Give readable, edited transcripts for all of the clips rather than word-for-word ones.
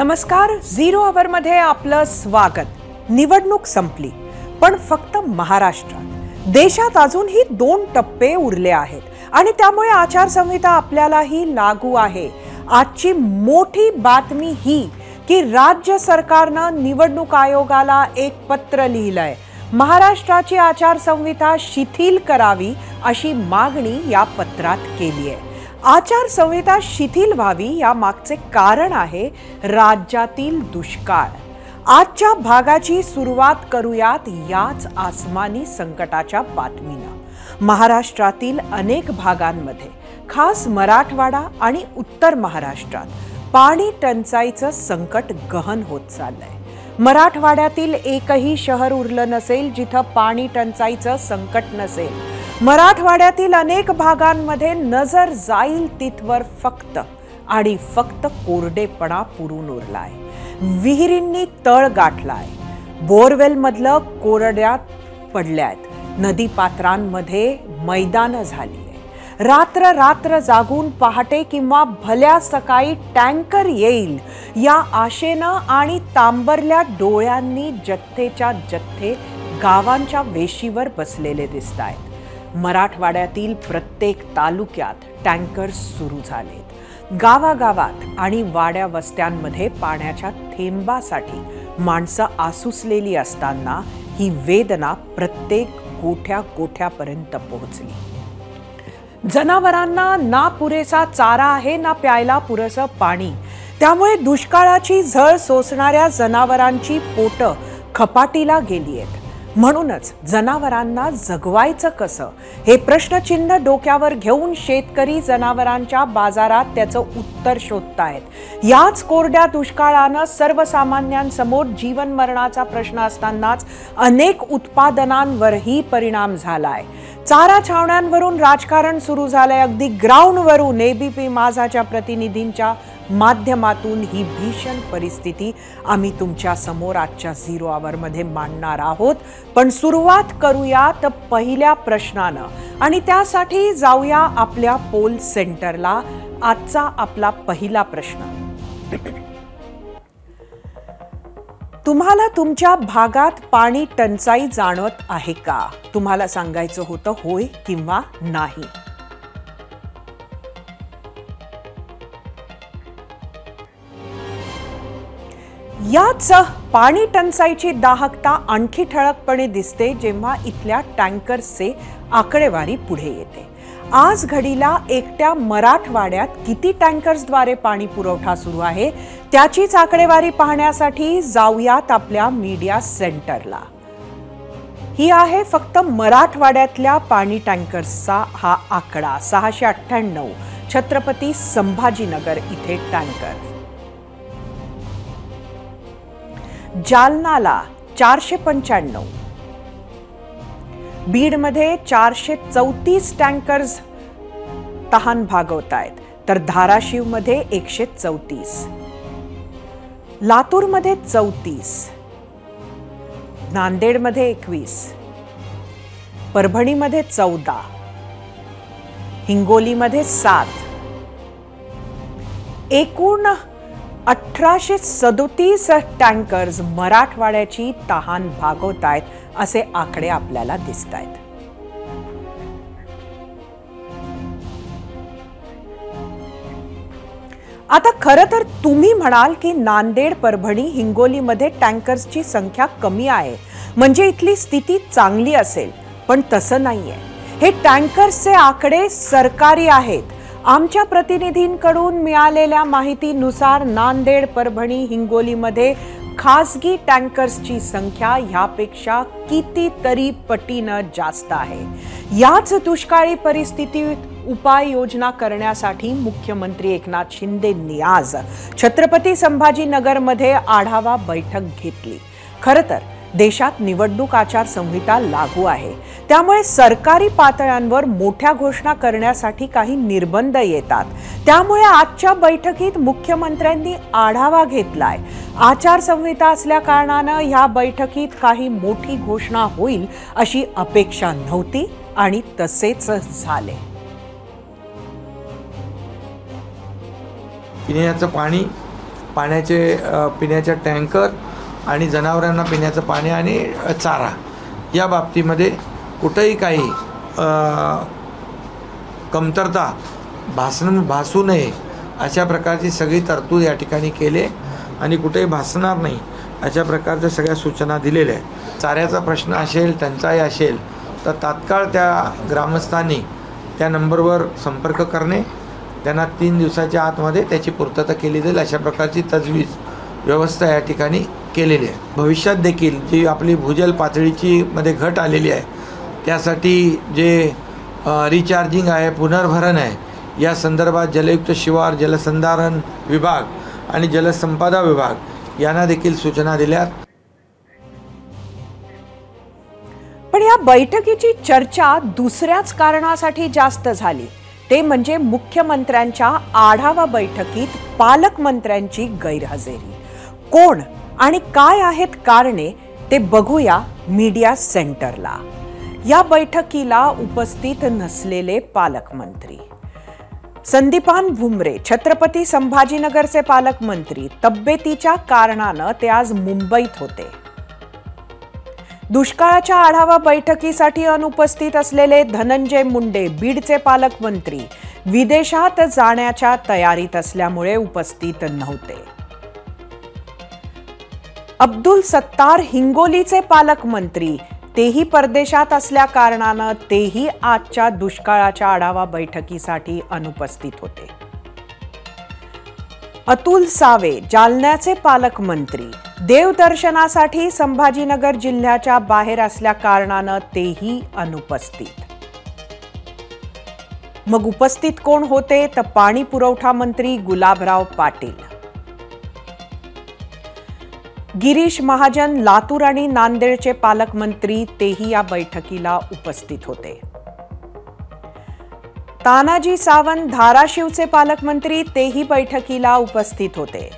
नमस्कार, zero our मध्ये आपलं स्वागत। निवडणूक संपली, पण फक्त महाराष्ट्रात। देशात अजूनही 2 टप्पे उरले आहेत आणि त्यामुळे आचारसंहिता आपल्यालाही लागू आहे। आजची मोठी बातमी ही की राज्य सरकारनं निवडणूक आयोगाला एक पत्र लिहिलंय। महाराष्ट्राची आचारसंहिता शिथिल करावी अशी मागणी या पत्रात केली आहे। आचारसंहिता शिथिल व्हावी या मागचे कारण आहे राज्यातील दुष्काळ। आजच्या भागाची सुरुवात करूयात याच आसमानी संकटाच्या बातमीनं। महाराष्ट्रातील अनेक भागांमध्ये, खास मराठवाडा आणि उत्तर महाराष्ट्रात पाणी टंचाईचं संकट गहन होत चाललंय। मराठवाड्यातील एकही शहर उरलं नसेल जिथं पाणी टंचाईचं संकट नसेल। मराठवाड्यातील अनेक भागांमध्ये नजर जाईल तिथवर फक्त आणि फक्त कोरडेपणा पुरून उरलाय। विहिरींनी तळ गाठलाय, बोरवेल मधलं कोरड्यात पडल्यात, नदी पात्रांमध्ये मैदानं झाली आहे। रात्र रात्र जागून पहाटे किंवा भल्या सकाळी टँकर येईल या आशेनं आणि तांबरल्या डोळ्यांनी जथ्थेच्या जथ्थे गावांच्या वेशीवर बसलेले दिसतायत। मराठवाड्यातील प्रत्येक तालुक्यात टँकर सुरू झालेत। गावागावात आणि वाड्या वस्त्यांमध्ये पाण्याच्या थेंबासाठी माणसं आसुसलेली असताना ही वेदना प्रत्येक गोठ्यापर्यंत पोहोचली। जनावरांना ना पुरेसा चारा आहे ना प्यायला पुरेसं पाणी। त्यामुळे दुष्काळाची झळ सोसणाऱ्या जनावरांची पोटं खपाटीला गेली आहेत। म्हणूनच जनावरांना जगवायचं कसं हे प्रश्नचिन्ह डोक्यावर घेऊन शेतकरी जनावरांच्या बाजारात त्याचं उत्तर शोधतायत। याच कोरड्या दुष्काळानं सर्वसामान्यांसमोर जीवन मरणाचा प्रश्न असतानाच अनेक उत्पादनांवरही परिणाम झालाय। चारा छावण्यांवरून राजकारण सुरू झालंय। अगदी ग्राउंडवरून एबीपी माझाच्या प्रतिनिधींच्या माध्यमातून ही भीषण परिस्थिती आम्ही तुमच्या समोर आजच्या झिरो आवर मध्ये मांडणार आहोत। पण सुरुवात करूयात पहिल्या प्रश्नानं आणि त्यासाठी जाऊया आपल्या पोल सेंटरला। आजचा आपला पहिला प्रश्न, तुम्हाला तुमच्या भागात पाणी टंचाई जाणवत आहे का? तुम्हाला सांगायचं होतं होय किंवा नाही। याच पाणी टंचाईची दाहकता आणखी ठळकपणे दिसते जेव्हा इथल्या टँकर्सचे आकडेवारी पुढे येते। आज घडीला एकट्या मराठवाड्यात किती टँकर्सद्वारे पाणी पुरवठा सुरू आहे त्याचीच आकडेवारी पाहण्यासाठी जाऊयात आपल्या मीडिया सेंटरला। ही आहे फक्त मराठवाड्यातल्या पाणी टँकर्सचा हा आकडा। 698 छत्रपती संभाजीनगर इथे टँकर, जालनाला 495, बीडमध्ये 434 टँकर्स तहान भागवत आहेत, तर धाराशिवमध्ये 134, लातूरमध्ये 34, नांदेडमध्ये 21, परभणीमध्ये 14, हिंगोलीमध्ये 7, एकूण 1837 टँकर्स मराठवाड्याची तहान भागवत आहेत असे आकडे आपल्याला दिसत आहेत। आता खरं तर तुम्ही म्हणाल की नांदेड, परभणी, हिंगोलीमध्ये टँकर्सची संख्या कमी आहे म्हणजे इथली स्थिती चांगली असेल, पण तसं नाहीये। हे टँकर्सचे आकडे सरकारी आहेत। आमच्या प्रतिनिधींकडून मिळालेल्या माहितीनुसार नांदेड, परभणी, हिंगोलीमध्ये खासगी टँकर्सची संख्या ह्यापेक्षा कितीतरी पटीनं जास्त आहे। याच दुष्काळी परिस्थितीत उपाययोजना करण्यासाठी मुख्यमंत्री एकनाथ शिंदेंनी आज छत्रपती संभाजीनगरमध्ये आढावा बैठक घेतली। खरं तर देशात निवडणूक आचारसंहिता लागू आहे, त्यामुळे सरकारी पातळ्यांवर मोठ्या घोषणा करण्यासाठी काही निर्बंध येतात। त्यामुळे आजच्या बैठकीत मुख्यमंत्र्यांनी आढावा घेतलाय। आचारसंहिता असल्या कारणानं ह्या बैठकीत काही मोठी घोषणा होईल अशी अपेक्षा नव्हती आणि तसेच झाले। पिण्याचं पाणी पाण्याचे पिण्याच्या टँकर आणि जनावरांना पिण्याचं पाणी आणि चारा या बाबतीमध्ये कुठंही काही कमतरता भासू नये अशा प्रकारची सगळी तरतूद या ठिकाणी केले आणि कुठेही भासणार नाही अशा प्रकारच्या सगळ्या सूचना दिलेल्या आहेत. चाऱ्याचा प्रश्न असेल, टंचाई असेल तर तात्काळ त्या ग्रामस्थांनी त्या नंबरवर संपर्क करणे, त्यांना 3 दिवसाच्या आतमध्ये त्याची पूर्तता केली जाईल अशा प्रकारची तजवीज व्यवस्था या ठिकाणी केलेली आहे. भविष्यात देखील जी आपली भूजल पातळीची मध्ये घट आलेली आहे त्यासाठी जे रिचार्जिंग आहे, पुनर्भरण आहे, या संदर्भात जलयुक्त शिवार, जलसंधारण विभाग आणि जलसंपदा विभाग यांना देखील सूचना दिल्यात. पण या बैठकीची चर्चा दुसऱ्याच कारणासाठी जास्त झाली, ते म्हणजे मुख्यमंत्र्यांच्या आढावा बैठकीत पालकमंत्र्यांची गैरहजेरी. कोण आणि काय आहेत कारणे ते बघूया मीडिया सेंटरला. या बैठकीला उपस्थित नसलेले पालकमंत्री: संदीपान भुमरे, छत्रपती संभाजीनगरचे पालकमंत्री, तब्येतीच्या कारणानं ते आज मुंबईत होते. दुष्काळाच्या आढावा बैठकीसाठी अनुपस्थित असलेले धनंजय मुंडे, बीडचे पालकमंत्री, विदेशात जाण्याच्या तयारीत असल्यामुळे उपस्थित नव्हते. अब्दुल सत्तार, हिंगोलीचे पालकमंत्री, तेही परदेशात असल्या कारणानं तेही आजच्या दुष्काळाच्या आढावा बैठकीसाठी अनुपस्थित होते. अतुल सावे, जालन्याचे पालकमंत्री, देवदर्शनासाठी संभाजीनगर जिल्ह्याच्या बाहेर असल्या कारणानं तेही अनुपस्थित. मग उपस्थित कोण होते तर पाणी पुरवठा मंत्री गुलाबराव पाटील. गिरीश महाजन, लातूर आणि नांदेडचे पालकमंत्री, तेही या बैठकीला उपस्थित होते. तानाजी सावंत, धाराशिवचे पालकमंत्री, तेही बैठकीला उपस्थित होते.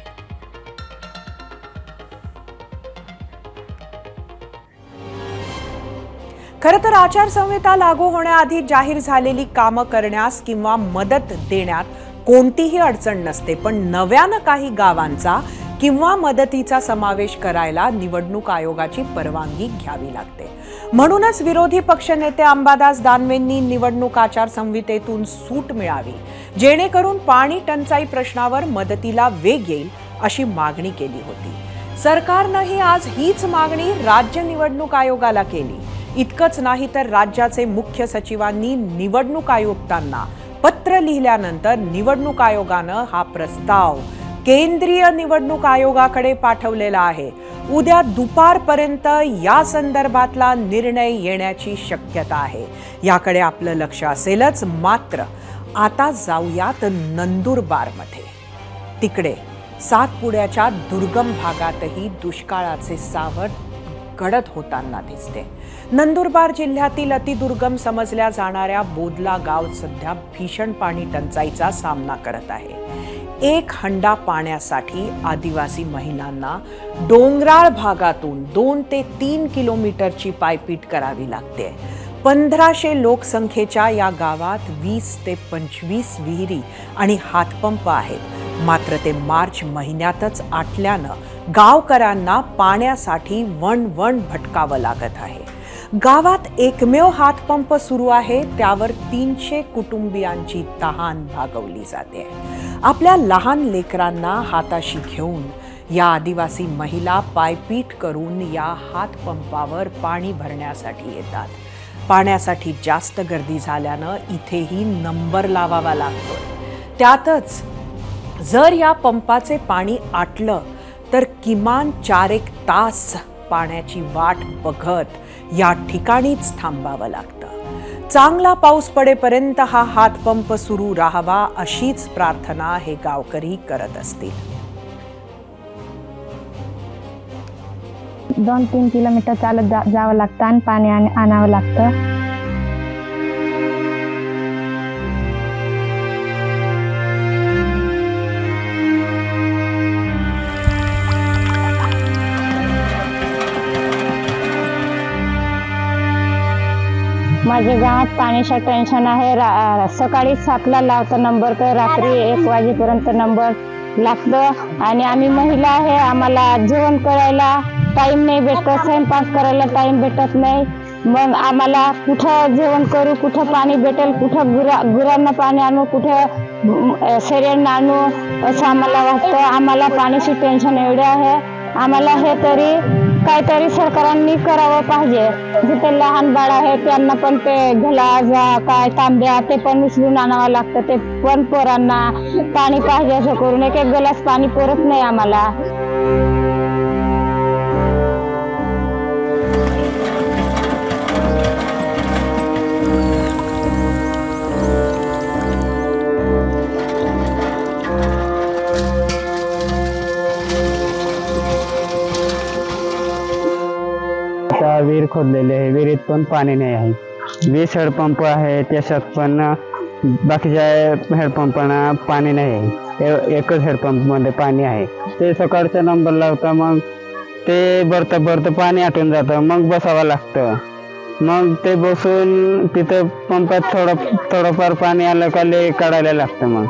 खरं तर आचारसंहिता लागू होण्याआधी जाहीर झालेली कामं करण्यास किंवा मदत देण्यात कोणतीही अडचण नसते, पण नव्यानं काही गावांचा किंवा मदतीचा समावेश करायला निवडणूक आयोगाची परवानगी घ्यावी लागते. म्हणूनच विरोधी पक्षनेते अंबादास दानवेंनी निवडणूक आचारसंहितेतून सूट मिळावी, जेणेकरून पाणी टंचाई प्रश्नावर मदतीला वेग येईल अशी मागणी केली होती. सरकारनंही आज हीच मागणी राज्य निवडणूक आयोगाला केली. इतकंच नाही तर राज्याचे मुख्य सचिवांनी निवडणूक आयुक्तांना पत्र लिहिल्यानंतर निवडणूक आयोगानं हा प्रस्ताव केंद्रीय निवडणूक आयोगाकडे पाठवलेला आहे. उद्या दुपारपर्यंत या संदर्भातला निर्णय येण्याची शक्यता आहे. याकडे आपलं लक्ष असेलच. मात्र आता जाऊयात नंदुरबारमध्ये. तिकडे सातपुड्याच्या दुर्गम भागातही दुष्काळाचे सावट गडद होताना दिसते. नंदुरबार जिल्ह्यातील अतिदुर्गम समजल्या जाणाऱ्या बोदला गाव सध्या भीषण पाणी टंचाईचा सामना करत आहे. 1 हंडा पाण्यासाठी आदिवासी महिलांना डोंगराळ भागातून 2 ते 3 किलोमीटरची पायपीट करावी लागते. 1500 लोकसंख्येच्या या गावात 20 ते 25 विहिरी आणि हातपंप आहेत. मात्र ते मार्च महिन्यातच आटल्यानं गावकऱ्यांना पाण्यासाठी वणवण भटकावं लागत आहे. गावात एकमेव हातपंप सुरू आहे, त्यावर 300 कुटुंबियांची तहान भागवली जाते. आपल्या लहान लेकरांना हाताशी घेऊन या आदिवासी महिला पायपीट करून या हातपंपावर पाणी भरण्यासाठी येतात. पाण्यासाठी जास्त गर्दी झाल्यानं इथेही नंबर लावावा लागतो. त्यातच जर या पंपाचे पाणी आटलं तर किमान 4-1 तास पाण्याची वाट बघत या ठिकाणीच थांबावं लागतं. चांगला पाऊस पडेपर्यंत हा हातपंप सुरू राहावा अशीच प्रार्थना हे गावकरी करत असतील. 2-3 किलोमीटर चालत जावं लागतं आणि पाणी आणावं लागतं. माझ्या गावात पाण्याचं टेन्शन आहे. सकाळी 7ला लावतो नंबर तर रात्री 1 वाजेपर्यंत नंबर लागतं आणि आम्ही महिला आहे, आम्हाला जेवण करायला टाइम नाही भेटत, स्वयंपाक करायला टाइम भेटत नाही। मग आम्हाला कुठं जेवण करू, कुठं पाणी भेटेल, कुठं गुरांना पाणी आणू, कुठं शरीरांना आणू असं आम्हाला वाटतं। आम्हाला पाण्याची टेन्शन एवढे आहे। आम्हाला हे तरी काहीतरी सरकारांनी करावं पाहिजे। जिथे लहान बाळ आहे त्यांना पण ते ग्लास काय तांब्या ते पण उचलून आणावं लागतं, ते पण पोरांना पाणी पाहिजे असं करून एक ग्लास पाणी पुरत नाही आम्हाला। विहीर खोदलेले आहे, विहिरीत पण पाणी नाही आहे। 20 हेडपंप आहे, त्याच्यात पण बाकीच्या हेडपंपांना पाणी नाही आहे। एकच हेडपंप मध्ये पाणी आहे। ते सकाळचा नंबर लावता, मग ते भरता पाणी आटून जातं, मग बसावं लागतं। मग ते बसून तिथं पंपात थोडंफार पाणी आलं का ले काढायला लागतं।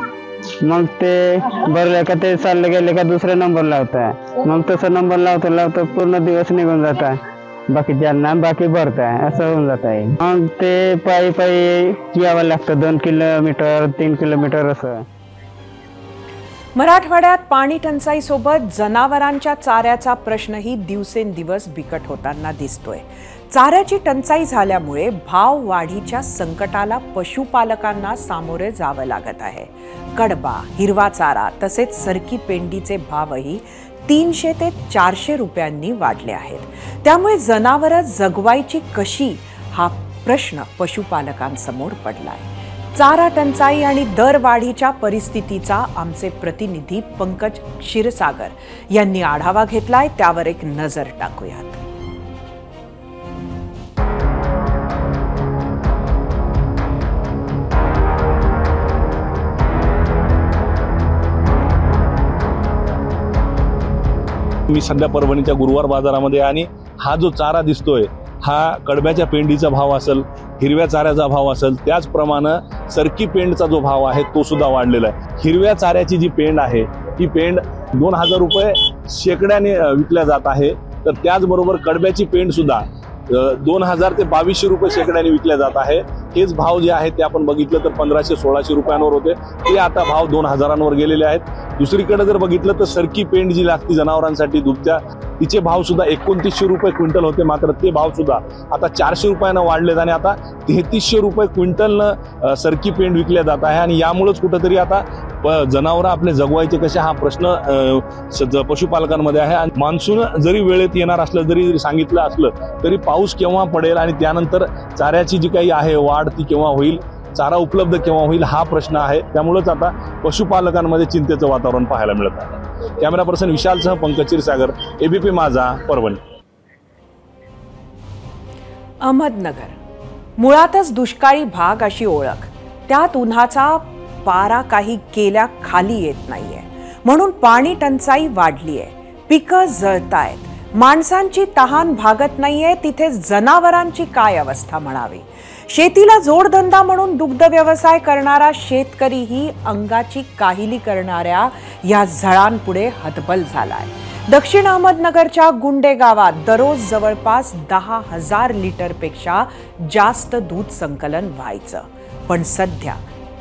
मग ते भरलं का ते चाललं गेले का दुसरा नंबर लावता, मग तसं नंबर लावता पूर्ण दिवस निघून जाता, बाकी भरताय असं होऊन जात आहे। मग ते पायी यावं लागतं 2 किलोमीटर 3 किलोमीटर असं। मराठवाड्यात पाणी टंचाईसोबत जनावरांच्या चाऱ्याचा प्रश्नही दिवसेंदिवस बिकट होताना दिसतोय। चाऱ्याची टंचाई झाल्यामुळे भाव वाढीच्या संकटाला पशुपालकांना सामोरे जावं लागत आहे। कडबा, हिरवा चारा तसेच सरकी पेंडीचे भावही 300 ते 400 रुपयांनी वाढले आहेत। त्यामुळे जनावरं जगवायची कशी हा प्रश्न पशुपालकांसमोर पडलाय। चारा टंचाई आणि दरवाढीच्या परिस्थितीचा आमचे प्रतिनिधी पंकज क्षीरसागर यांनी आढावा घेतलाय, त्यावर एक नजर टाकूयात। मी सध्या परभणीच्या गुरुवार बाजारामध्ये, आणि हा जो चारा दिसतोय हा कडब्याच्या पेंडीचा भाव असेल, हिरव्या चाऱ्याचा भाव असेल, त्याचप्रमाणे सरकी पेंडचा जो भाव आहे तो सुद्धा वाढलेला आहे। हिरव्या चाऱ्याची जी पेंड आहे ही पेंड 2000 रुपये शेकड्याने विकल्या जात आहे, तर त्याचबरोबर कडब्याची पेंड सुद्धा 2000 ते 2200 रुपये शेकड्याने विकल्या जात आहे। हेच भाव जे आहेत ते आपण बघितलं तर 1500-1600 रुपयांवर होते, ते आता भाव 2000वर गेलेले आहेत। दुसरीकडे जर बघितलं तर सरकी पेंड जी लागती जनावरांसाठी दुभत्या, तिचे भाव सुद्धा 2900 रुपये क्विंटल होते, मात्र ते भाव सुद्धा आता 400 रुपयानं वाढलेत आणि आता 3300 रुपये क्विंटलनं सरकी पेंड विकल्या जात आहे। आणि यामुळेच कुठंतरी आता जनावरं आपले जगवायचे कसे हा प्रश्न पशुपालकांमध्ये आहे। आणि मान्सून जरी वेळेत येणार असलं, जरी सांगितलं असलं तरी पाऊस केव्हा पडेल आणि त्यानंतर चाऱ्याची जी काही आहे वाढ ती केव्हा होईल, चारा उपलब्ध केव्हा होईल हा प्रश्न आहे। त्यामुळेच आता पशुपालकांमध्ये चिंतेचं वातावरण पाहायला मिळत आहे। कॅमेरा पर्सन विशालसह पंकज क्षीरसागर, एबीपी माझा, परभणी। अहमदनगर मुळातच दुष्काळी भाग अशी ओळख, त्यात उन्हाचा पारा काही केल्या खाली येत नाहीये, म्हणून पाणी टंचाई वाढलीये, पिकं जळतायत, माणसांची तहान भागत नाहीये, तिथे जनावरांची काय अवस्था म्हणावी। शेतीला जोडधंदा म्हणून दुग्ध व्यवसाय करणारा शेतकरीही अंगाची काहिली करणाऱ्या या झळांपुढे हतबल झालाय। दक्षिण अहमदनगरच्या गुंडे गावात दररोज जवळपास 10,000 लिटरपेक्षा जास्त दूध संकलन व्हायचं, पण सध्या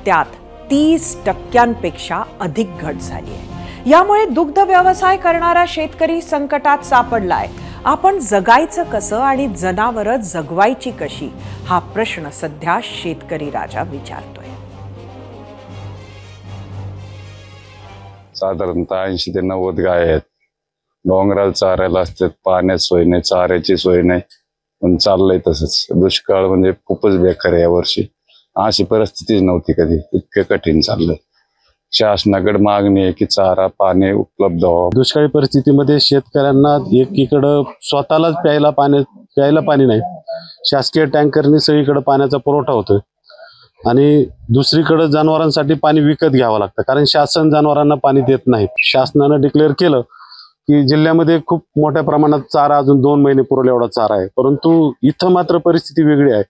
त्यात 30% अधिक घट झाली आहे। यामुळे दुग्ध व्यवसाय करणारा शेतकरी संकटात सापडलाय। आपण जगायचं कसं आणि जनावरं जगवायची कशी हा प्रश्न सध्या शेतकरी राजा विचारतोय। साधारणतः 80 ते 90 गाय आहेत। डोंगराला चारायला असतात, पाण्यात सोय नाही, चाऱ्याची सोय नाही, पण चाललंय तसंच। दुष्काळ म्हणजे खूपच बेकार आहे यावर्षी, अशी परिस्थितीच नव्हती कधी, इतकं कठीण चाललंय। शासनाकडे मागणी आहे की चारा पाणी उपलब्ध व्हावं। दुष्काळी परिस्थितीमध्ये शेतकऱ्यांना एकीकडं स्वतःलाच प्यायला पाणी नाही, शासकीय टँकरनी सगळीकडे पाण्याचा पुरवठा होतोय, आणि दुसरीकडे जनावरांसाठी पाणी विकत घ्यावं लागतं, कारण शासन जनावरांना पाणी देत नाही। शासनानं डिक्लेअर केलं की जिल्ह्यामध्ये खूप मोठ्या प्रमाणात चारा अजून 2 महिने पुरेल एवढा चारा आहे, परंतु इथं मात्र परिस्थिती वेगळी आहे।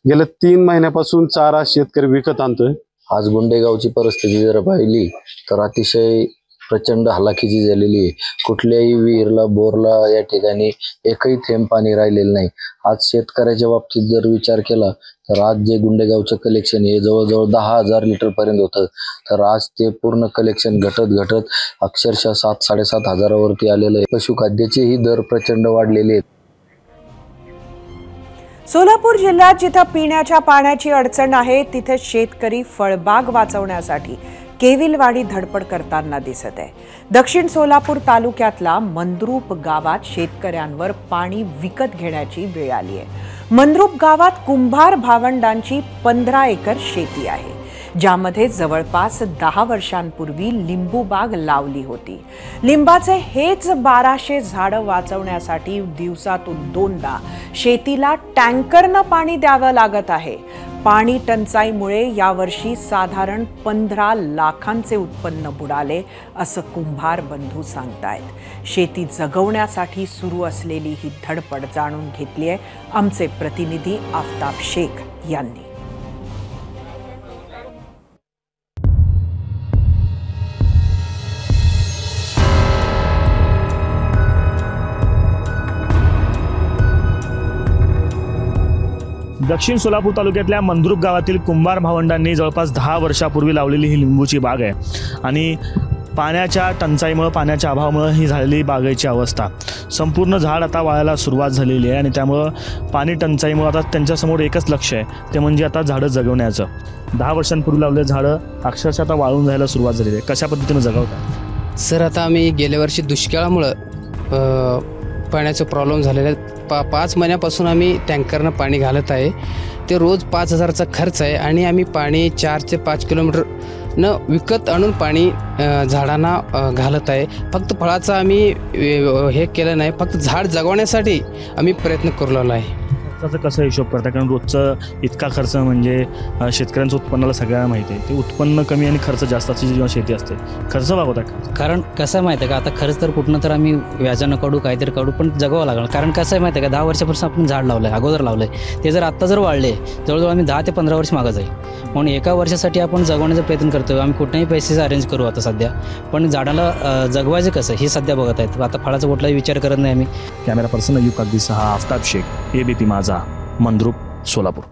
गेल्या 3 महिन्यापासून चारा शेतकरी विकत आणतोय। आज गुंडेगावची परिस्थिती जर पाहिली तर अतिशय प्रचंड हालाखीची झालेली आहे. कुठल्याही विहीरला बोरला या ठिकाणी एकही थेंब पाणी राहिलेलं नाही. आज शेतकऱ्याच्या बाबतीत जर विचार केला तर आज जे गुंडेगावचं कलेक्शन हे जवळजवळ 10,000 लिटर पर्यंत होतं, तर आज ते पूर्ण कलेक्शन घटत अक्षरशः 7-7.5 हजारावरती आलेलं आहे. पशुखाद्याचेही दर प्रचंड वाढलेले आहेत. सोलापूर जिल्ह्यात जिथं पिण्याच्या पाण्याची अडचण आहे तिथे शेतकरी फळबाग वाचवण्यासाठी केविलवाडी धडपड करताना दिसत आहे. दक्षिण सोलापूर तालुक्यातला मंद्रुप गावात शेतकऱ्यांवर पाणी विकत घेण्याची वेळ आली आहे. मंद्रुप गावात कुंभार भावंडांची 15 एकर शेती आहे, ज्यामध्ये जवळपास 10 वर्षांपूर्वी लिंबू बाग लावली होती. लिंबाचे हेच 1200 झाडं वाचवण्यासाठी दिवसातून 2दा शेतीला टँकरनं पाणी द्यावं लागत आहे. पाणी टंचाईमुळे यावर्षी साधारण 15 लाखांचे उत्पन्न बुडाले असं कुंभार बंधू सांगतायत. शेती जगवण्यासाठी सुरू असलेली ही धडपड जाणून घेतली आहे आमचे प्रतिनिधी आफताब शेख यांनी. दक्षिण सोलापूर तालुक्यातल्या मंद्रुप गावातील कुंभार भावंडांनी जवळपास 10 वर्षापूर्वी लावलेली ही लिंबूची बाग आहे आणि पाण्याच्या टंचाईमुळे, पाण्याच्या अभावामुळे ही झालेली बागेची अवस्था. संपूर्ण झाड आता वाळायला सुरुवात झालेली आहे आणि त्यामुळं पाणी टंचाईमुळे आता त्यांच्यासमोर एकच लक्ष आहे, ते म्हणजे आता झाडं जगवण्याचं. 10 वर्षांपूर्वी लावलेली झाडं अक्षरशः आता वाळून जायला सुरुवात झालेली आहे. कशा पद्धतीनं जगवतात? सर, आता आम्ही गेल्या वर्षी दुष्काळामुळं पाण्याचा प्रॉब्लेम झालेला आहे. 5 महिन्यापासून आम्ही टँकरनं पाणी घालत आहे. ते रोज 5,000चा खर्च आहे आणि आम्ही पाणी 4 ते 5 किलोमीटर न विकत आणून पाणी झाडांना घालत आहे. फक्त फळाचं आम्ही हे केलं नाही, फक्त झाड जगवण्यासाठी आम्ही प्रयत्न करू लागलो आहे. खर्चाचा कसा हिशोब करता? कारण रोजचं इतका खर्च म्हणजे शेतकऱ्यांचं उत्पन्नाला सगळ्यांना माहिती आहे, ते उत्पन्न कमी आणि खर्च जास्त असते जेव्हा शेती असते. खर्च भागवता का? कारण कसं आहे माहिती आहे का, आता खर्च तर कुठनं तर आम्ही व्याजानं काढू, काहीतरी काढू, पण जगावं लागलं. कारण कसं आहे माहिती आहे का, 10 वर्षापासून आपण झाड लावलं आहे, अगोदर लावलं आहे, ते जर आत्ता जर वाढले जवळजवळ आम्ही 10 ते 15 वर्ष मागं जाईल. म्हणून एका वर्षासाठी आपण जगवण्याचा प्रयत्न करतो. आम्ही कुठल्याही पैसे अरेंज करू आता सध्या, पण झाडाला जगवायचं कसं हे सध्या बघत आहेत. आता फळाचा कुठलाही विचार करत नाही आम्ही. कॅमेरा पर्सन अय्यूब कागदीसह आफताब शेख, ABP माझा, मंद्रुप, सोलापूर.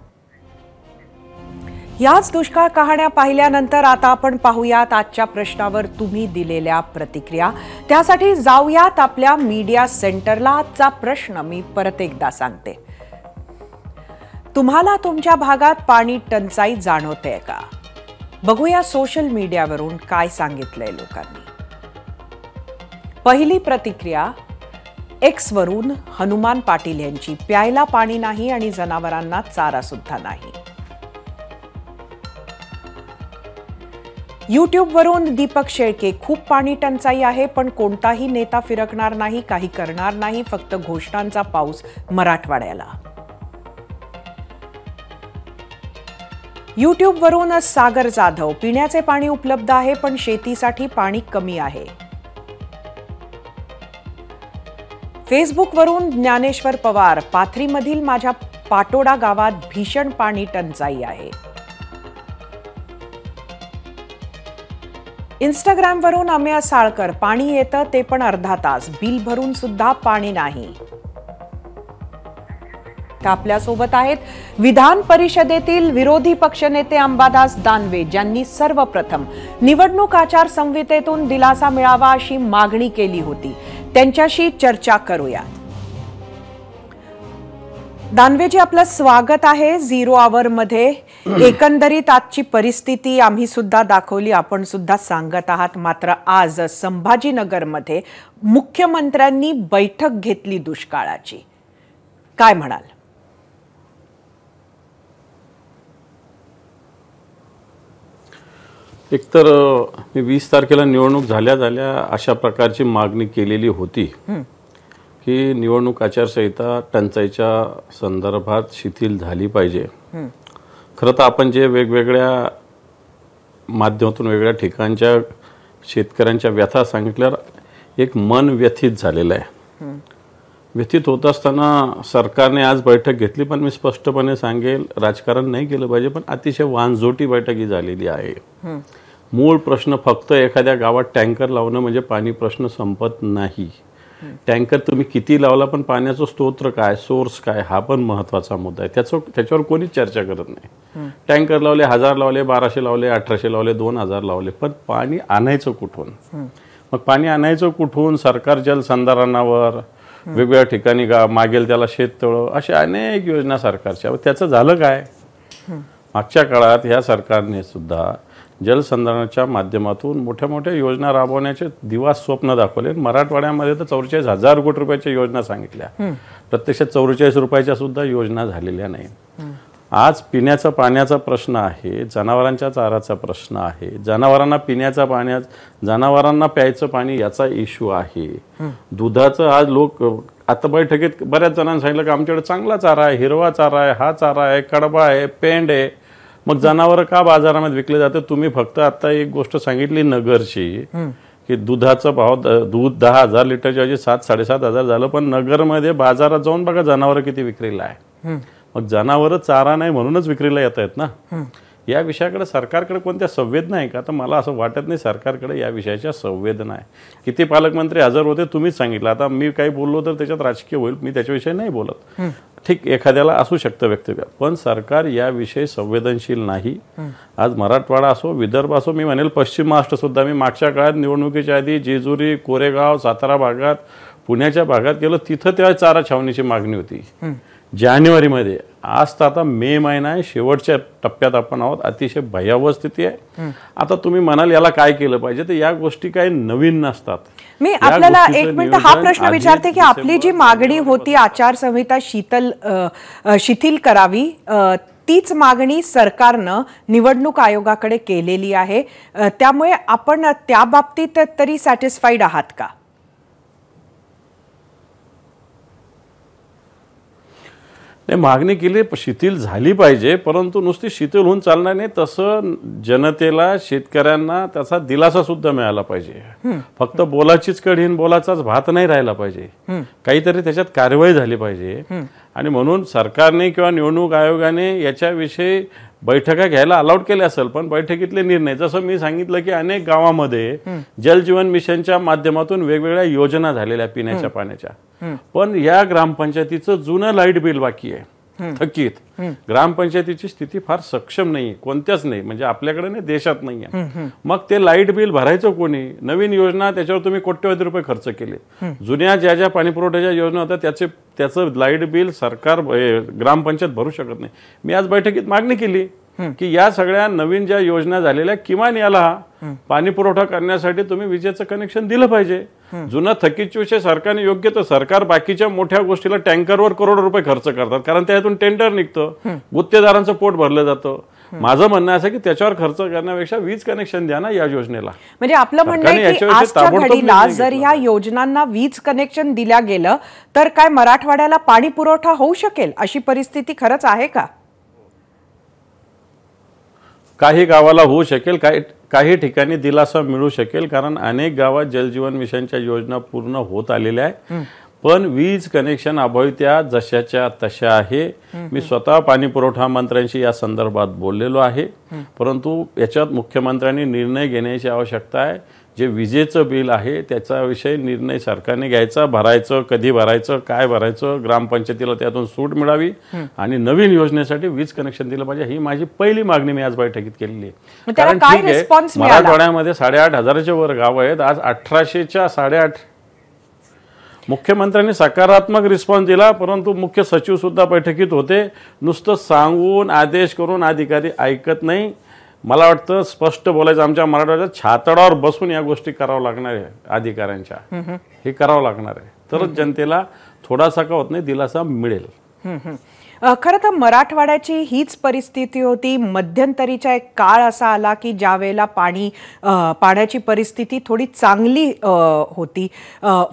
याच दुष्काळ कहाण्या पाहिल्यानंतर आता आपण पाहूयात आजच्या प्रश्नावर तुम्ही दिलेल्या प्रतिक्रिया. त्यासाठी जाऊयात आपल्या मीडिया सेंटरला. आजचा प्रश्न मी परत एकदा सांगते. तुम्हाला तुमच्या भागात पाणी टंचाई जाणवते का? बघूया सोशल मीडियावरून काय सांगितलंय लोकांनी. पहिली प्रतिक्रिया X वरून हनुमान पाटील यांची. प्यायला पाणी नाही आणि जनावरांना चारा सुद्धा नाही. YouTube वरून दीपक शेळके. खूप पाणी टंचाई आहे, पण कोणताही नेता फिरकणार नाही, काही करणार नाही, फक्त घोषणांचा पाऊस मराठवाड्याला. YouTube वरून सागर जाधव. पिण्याचे पाणी उपलब्ध आहे, पण शेतीसाठी पाणी कमी आहे. फेसबुक वरून ज्ञानेश्वर पवार. पाथरीमधील माझ्या पाटोडा गावात भीषण पाणी टंचाई आहे. इंस्टाग्राम वरून अमेय साळकर. पाणी येतं ते पण अर्धा तास, बिल भरून सुद्धा पाणी नाही. आपल्यासोबत आहेत विधान परिषदेतील विरोधी पक्षनेते अंबादास दानवे, ज्यांनी सर्वप्रथम निवडणूक आचारसंहितेतून दिलासा मिळावा अशी मागणी केली होती. त्यांच्याशी चर्चा करूया. दानवेजी, आपलं स्वागत आहे झिरो आवर मध्ये. एकंदरीत आजची परिस्थिती आम्ही सुद्धा दाखवली, आपण सुद्धा सांगत आहात. मात्र आज संभाजीनगरमध्ये मुख्यमंत्र्यांनी बैठक घेतली दुष्काळाची. काय म्हणाल? एकतर मी 20 तारखेला निवडणूक झाल्या अशा प्रकारची मागणी केलेली होती की निवडणूक आचारसंहिता टंचाईच्या संदर्भात शिथिल झाली पाहिजे. खरं तर आपण जे वेगवेगळ्या माध्यमातून वेगळ्या ठिकाणच्या शेतकऱ्यांच्या व्यथा सांगितल्यावर एक मन व्यथित झालेलं आहे. व्यथित होत असताना सरकारने आज बैठक घेतली, पण मी स्पष्टपणे सांगेल राजकारण नाही केलं पाहिजे, पण अतिशय वांजोटी बैठक ही झालेली आहे. मूळ प्रश्न फक्त एखाद्या गावात टँकर लावणं म्हणजे पाणी प्रश्न संपत नाही. टँकर तुम्ही किती लावला पण पाण्याचं स्तोत्र काय, सोर्स काय, हा पण महत्त्वाचा मुद्दा आहे. त्याच्यावर कोणीच चर्चा करत नाही. टँकर लावले, 1000 लावले, 1200 लावले, 1800 लावले, 2000 लावले, पण पाणी आणायचं कुठून? मग पाणी आणायचं कुठून? सरकार जलसंधारणावर वेगवेगळ्या ठिकाणी मागेल त्याला शेततळं, अशा अनेक योजना सरकारच्या. त्याचं झालं काय? मागच्या काळात ह्या सरकारने सुद्धा जलसंधारणाच्या माध्यमातून मोठ्या मोठ्या योजना राबवण्याचे दिवस स्वप्न दाखवले. मराठवाड्यामध्ये तर 44,000 कोटी रुपयाच्या योजना सांगितल्या, प्रत्यक्षात 44 रुपयाच्या सुद्धा योजना झालेल्या नाही. आज पिण्याचा पाण्याचा प्रश्न आहे, जनावरांच्या चाराचा प्रश्न आहे, जनावरांना प्यायचं पाणी याचा इश्यू आहे, दुधाचं. आज लोक आता बैठकीत बऱ्याच जणांनी सांगितलं की आमच्याकडे चांगला चारा आहे, हिरवा चारा आहे, हा चारा आहे, कडबा आहे, पेंड आहे. मग जनावर का बाजारामध्ये विकले जाते? तुम्ही फक्त आता एक गोष्ट सांगितली नगरची, की दुधाचा भाव, दूध 10,000 लिटरच्या ऐवजी 7-7,500 झालं, पण नगरमध्ये बाजारात जाऊन बघा जनावर किती विक्रीला आहे. मग जनावर चारा नाही म्हणूनच विक्रीला येत आहेत ना. या विषयाकडे सरकारकडे कोणत्या संवेदना आहे का? तर मला असं वाटत नाही सरकारकडे या विषयाच्या संवेदना आहे. किती पालकमंत्री हजर होते तुम्हीच सांगितलं. आता मी काही बोललो तर त्याच्यात राजकीय होईल, मी त्याच्याविषयी नाही बोलत. ठीक, एखाद्याला असू शकतं व्यक्तिगत, पण सरकार याविषयी संवेदनशील नाही. आज मराठवाडा असो, विदर्भ असो, मी म्हणेल पश्चिम महाराष्ट्र सुद्धा. मी मागच्या काळात निवडणुकीच्या आधी जेजुरी, कोरेगाव, सातारा भागात, पुण्याच्या भागात गेलो, तिथं त्या चारा छावणीची मागणी होती जानेवारीमध्ये. आज तर आता मे महिना आहे, शेवटच्या टप्प्यात आपण आहोत. अतिशय भयावह स्थिती आहे. आता तुम्ही म्हणाल याला काय केलं पाहिजे, तर या गोष्टी काही नवीन नसतात. मी आपल्याला एक मिनिट हा प्रश्न विचारते की आपली जी मागणी होती आचारसंहिता शिथिल करावी, तीच मागणी सरकारनं निवडणूक आयोगाकडे केलेली आहे. त्यामुळे आपण त्या बाबतीत तरी सॅटिस्फाईड आहात का? नाही, मागणी केली, शिथिल झाली पाहिजे, परंतु नुसती शिथिल होऊन चालणार नाही. तसं जनतेला, शेतकऱ्यांना त्याचा दिलासा सुद्धा मिळाला पाहिजे. फक्त बोलाचीच कढीन, बोलाचाच भात नाही राहिला पाहिजे. काहीतरी त्याच्यात कारवाई झाली पाहिजे. आणि म्हणून सरकारने किंवा निवडणूक आयोगाने याच्याविषयी बैठका घ्यायला अलाउड केले असेल, पण बैठकीतले निर्णय, जसं मी सांगितलं की अनेक गावामध्ये जलजीवन मिशनच्या माध्यमातून वेगवेगळ्या योजना झालेल्या पिण्याच्या पाण्याच्या, पण या ग्रामपंचायतीचं जुनं लाईट बिल बाकी आहे, थकीत. ग्रामपंचायतीची स्थिती फार सक्षम नाही, कोणत्याच नाही, म्हणजे आपल्याकडे नाही, देशात नाही आहे. मग ते लाईट बिल भरायचं कोणी? नवीन योजना, त्याच्यावर तुम्ही कोट्यवधी रुपये खर्च केले. जुन्या ज्या ज्या पाणी पुरवठ्याच्या योजना होत्या त्याचं लाईट बिल सरकार, ग्रामपंचायत भरू शकत नाही. मी आज बैठकीत मागणी केली की या सगळ्या नवीन ज्या योजना झालेल्या, किमान याला पाणी पुरवठा करण्यासाठी तुम्ही विजेचं कनेक्शन दिलं पाहिजे. जुनं थकीतचे विषय सरकारने योग्य, तर सरकार बाकीच्या मोठ्या गोष्टीला टँकरवर करोडो रुपये खर्च करतात, कारण त्यातून टेंडर निघतं, गुत्तेदारांचं पोट भरलं जातं. माझं म्हणणं असं की त्याच्यावर खर्च करण्यापेक्षा वीज कनेक्शन द्या ना या योजनेला. म्हणजे आपलं म्हणणं आहे की आजच्या घडीला जर ह्या योजनांना वीज कनेक्शन दिल्या गेलं तर काय मराठवाड्याला पाणी पुरवठा होऊ शकेल, अशी परिस्थिती खरंच आहे का? काही गावाला होऊ शकेल, काही ठिकाणी दिलासा मिळू शकेल, कारण अनेक गावात जलजीवन मिशनच्या योजना पूर्ण होत आलेल्या आहे. पण वीज कनेक्शन अभावी त्या जशाच्या तशा आहे. मी स्वतः पाणी पुरवठा मंत्र्यांशी या संदर्भात बोललेलो आहे, परंतु याच्यात मुख्यमंत्र्यांनी निर्णय घेण्याची आवश्यकता आहे. जे विजेचं बिल आहे त्याच्याविषयी निर्णय सरकारने घ्यायचा, भरायचं, कधी भरायचं, काय भरायचं, ग्रामपंचायतीला त्यातून सूट मिळावी आणि नवीन योजनेसाठी वीज कनेक्शन दिलं पाहिजे. ही माझी पहिली मागणी मी आज बैठकीत केलेली आहे. कारण ठीक आहे, मराठवाड्यामध्ये 8,500च्या वर गाव आहेत, आज 1800च्या 8.5. मुख्यमंत्र्यांनी सकारात्मक रिस्पॉन्स दिला, परंतु मुख्य सचिव सुद्धा बैठकीत होते. नुसतं सांगून आदेश करून अधिकारी ऐकत नाही. मला वाटतं स्पष्ट बोलायचं, आमच्या मराठवाड्यात छातडावर बसून या गोष्टी करावं लागणार आहे अधिकाऱ्यांच्या, हे करावं लागणार आहे, तरच जनतेला थोडासा का होत नाही दिलासा मिळेल. खरं तर मराठवाड्याची हीच परिस्थिती होती. मध्यंतरीचा एक काळ असा आला की ज्या वेळेला पाण्याची परिस्थिती थोडी चांगली होती.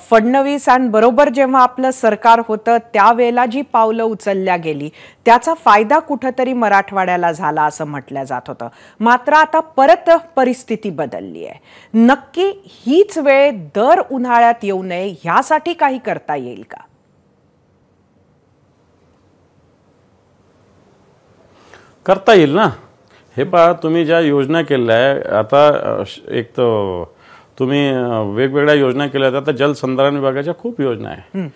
फडणवीसांबरोबर जेव्हा आपलं सरकार होतं त्यावेळेला जी पावलं उचलल्या गेली त्याचा फायदा कुठंतरी मराठवाड्याला झाला असं म्हटलं जात होतं. मात्र आता परत परिस्थिती बदलली आहे. नक्की हीच वेळ दर उन्हाळ्यात येऊ नये ह्यासाठी काही करता येईल का? करता येईल ना. हे पहा, तुम्ही ज्या योजना केल्या आहे आता, एक तर तुम्ही वेगवेगळ्या योजना केल्या आहेत. आता जलसंधारण विभागाच्या खूप योजना आहे.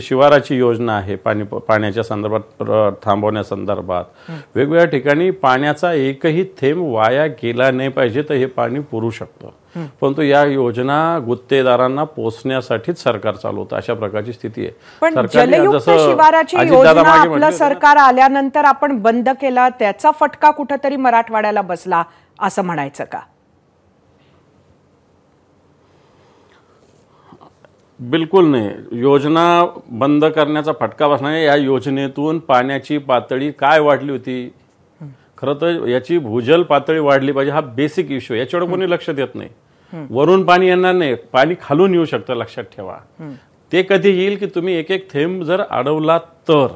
शिवाराची योजना आहे, पाण्याच्या संदर्भात थांबवण्यासंदर्भात. वेगवेगळ्या ठिकाणी पाण्याचा एकही थेंब वाया गेला नाही पाहिजे, तर हे पाणी पुरू शकतं. परंतु या योजना गुत्तेदारांना पोचण्यासाठीच सरकार चालवतं, अशा प्रकारची स्थिती आहे. पण जलयुक्त शिवाराची योजना आपलं सरकार आल्यानंतर आपण बंद केलं, त्याचा फटका कुठेतरी मराठवाड्याला बसला असं म्हणायचं का? बिलकुल नाही. योजना बंद करण्याचा फटका बसणार नाही. या योजनेतून पाण्याची पातळी काय वाढली होती? खरं तर याची भूजल पातळी वाढली पाहिजे, हा बेसिक इश्यू. याच्यावर कोणी लक्ष देत नाही. वरून पाणी येणार नाही, पाणी खालून येऊ शकतं, लक्षात ठेवा. ते कधी येईल की तुम्ही एक एक थेंब जर अडवला तर.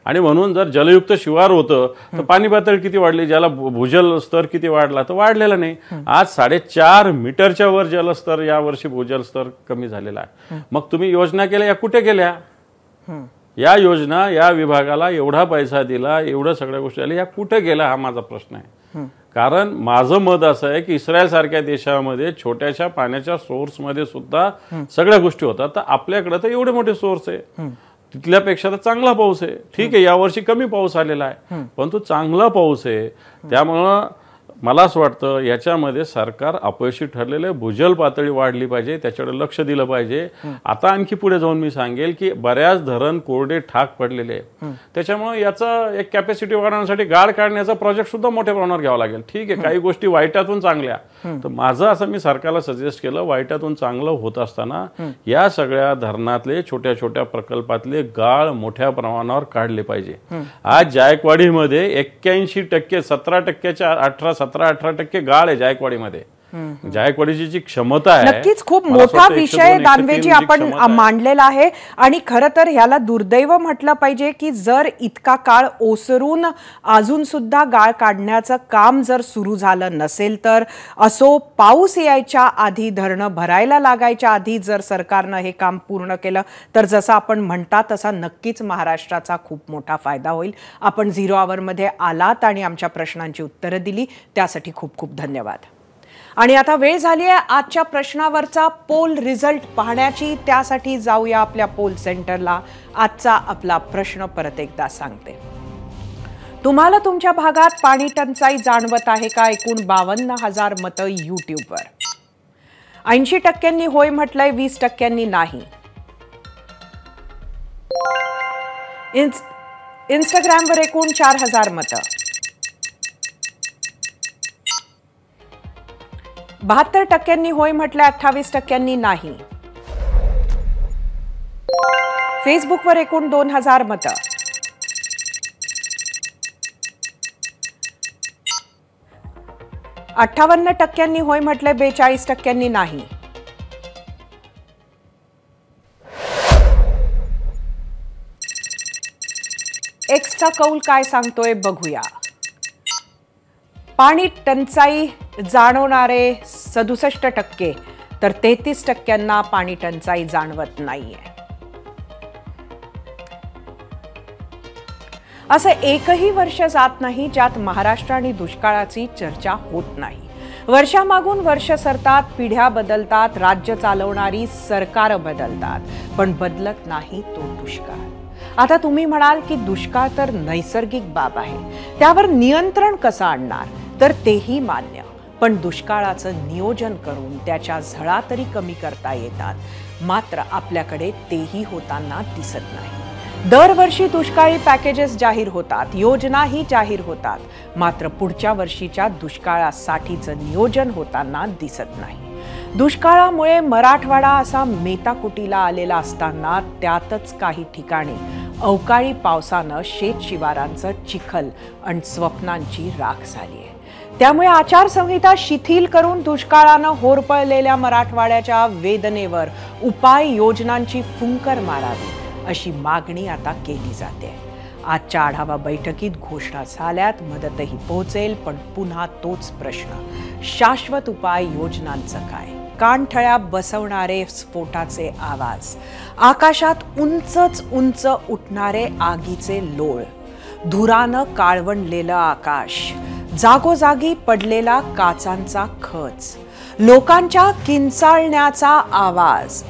आणि म्हणून जर जलयुक्त शिवार होतं तर पाणी पातळी किती वाढली, ज्याला भूजल स्तर किती वाढला, तर वाढलेला नाही. आज 4.5 मीटरच्या वर जलस्तर, यावर्षी भूजल स्तर कमी झालेला आहे. मग तुम्ही योजना केल्या, या कुठे गेल्या? या योजना, या विभागाला एवढा पैसा दिला, एवढं सगळ्या गोष्टी आल्या, या कुठे गेल्या, हा माझा प्रश्न आहे. कारण माझं मत असं आहे की इस्रायल सारख्या देशामध्ये छोट्याशा पाण्याच्या सोर्समध्ये सुद्धा सगळ्या गोष्टी होतात. तर आपल्याकडे तर एवढे मोठे सोर्स आहे, तिथल्यापेक्षा तर चांगला पाऊस आहे. ठीक आहे, यावर्षी कमी पाऊस आलेला आहे, परंतु चांगला पाऊस आहे. त्यामुळं मला असं वाटतं याच्यामध्ये सरकार अपयशी ठरलेलं आहे. भूजल पातळी वाढली पाहिजे, त्याच्याकडे लक्ष दिलं पाहिजे. आता आणखी पुढे जाऊन मी सांगेल की बऱ्याच धरण कोरडे ठाक पडलेले आहे. त्याच्यामुळे याचा एक कॅपॅसिटी वाढवण्यासाठी गाळ काढण्याचा प्रोजेक्ट सुद्धा मोठ्या प्रमाणावर घ्यावा लागेल. ठीक आहे, काही गोष्टी वाईटातून चांगल्या, तर माझं असं मी सरकारला सजेस्ट केलं, वाईटातून चांगलं होत असताना या सगळ्या धरणातले छोट्या छोट्या प्रकल्पातले गाळ मोठ्या प्रमाणावर काढले पाहिजे. आज जायकवाडीमध्ये 81% 17%च्या 17-18% गाळ आहे जायकवाडीमध्ये. जायकवाडीची जी क्षमता आहे, नक्कीच खूप मोठा विषय दानवेजी आपण मांडलेला आहे. आणि खरं तर ह्याला दुर्दैव म्हटलं पाहिजे की जर इतका काळ ओसरून अजून सुद्धा गाळ काढण्याचं काम जर सुरू झालं नसेल, तर असो पाऊस यायच्या आधी, धरणं भरायला लागायच्या आधी जर सरकारनं हे काम पूर्ण केलं तर जसं आपण म्हणता तसा नक्कीच महाराष्ट्राचा खूप मोठा फायदा होईल. आपण 0 आवरमध्ये आलात आणि आमच्या प्रश्नांची उत्तरं दिली, त्यासाठी खूप खूप धन्यवाद. आणि आता वेळ झाली आहे आजच्या प्रश्नावरचा पोल रिझल्ट पाहण्याची. त्यासाठी जाऊया आपल्या पोल सेंटरला. आजचा आपला प्रश्न परत एकदा सांगते. तुम्हाला तुमच्या भागात पाणी टंचाई जाणवत आहे का? एकूण 52,000 मतं यूट्यूबवर. 80% होय म्हटलंय, 20% नाही. इंस्टाग्रामवर एकूण 4,000 मतं. 72% होय म्हटलंय, 28% नाही. फेसबुकवर एकूण 2,000 मतं. 58% होय म्हटलंय, 42% नाही. एक्सचा कौल काय सांगतोय बघूया. पाणी टंचाई जाणवणारे 67%, तर 33% पाणी टंचाई जाणवत नाहीये. असं एकही वर्ष जात नाही ज्यात महाराष्ट्र आणि दुष्काळाची चर्चा होत नाही. वर्षामागून वर्ष सरतात, पिढ्या बदलतात, राज्य चालवणारी सरकार बदलतात, पण बदलत नाही तो दुष्काळ. आता तुम्ही म्हणाल की दुष्काळ तर नैसर्गिक बाब आहे, त्यावर नियंत्रण कसं आणणार? तर तेही मान्य, पण दुष्काळाचं नियोजन करून त्याच्या झळा तरी कमी करता येतात. मात्र आपल्याकडे तेही होताना दिसत नाही. दरवर्षी दुष्काळी पॅकेजेस जाहीर होतात, योजनाही जाहीर होतात, मात्र पुढच्या वर्षीच्या दुष्काळासाठीचं नियोजन होताना दिसत नाही. दुष्काळामुळे मराठवाडा असा मेटाकुटीला आलेला असताना त्यातच काही ठिकाणी अवकाळी पावसानं शेतशिवारांचं चिखल आणि स्वप्नांची राख झाली आहे. त्यामुळे आचारसंहिता शिथिल करून दुष्काळानं होरपळलेल्या मराठवाड्याच्या वेदनेवर उपाय योजनांची फुंकर मारावी अशी मागणी आता केली जाते. आजच्या आढावा बैठकीत घोषणा झाल्यात, मदतही पोहोचेल, पण पुन्हा तोच प्रश्न, शाश्वत उपाय योजनांचं काय? कानठळ्या बसवणारे स्फोटाचे आवाज, आकाशात उंचच उंच उठणारे आगीचे लोळ, धुरानं काळवंडलेलं आकाश, जागोजागी पडलेला काचांचा खच, लोकांच्या किंचाळण्याचा आवाज.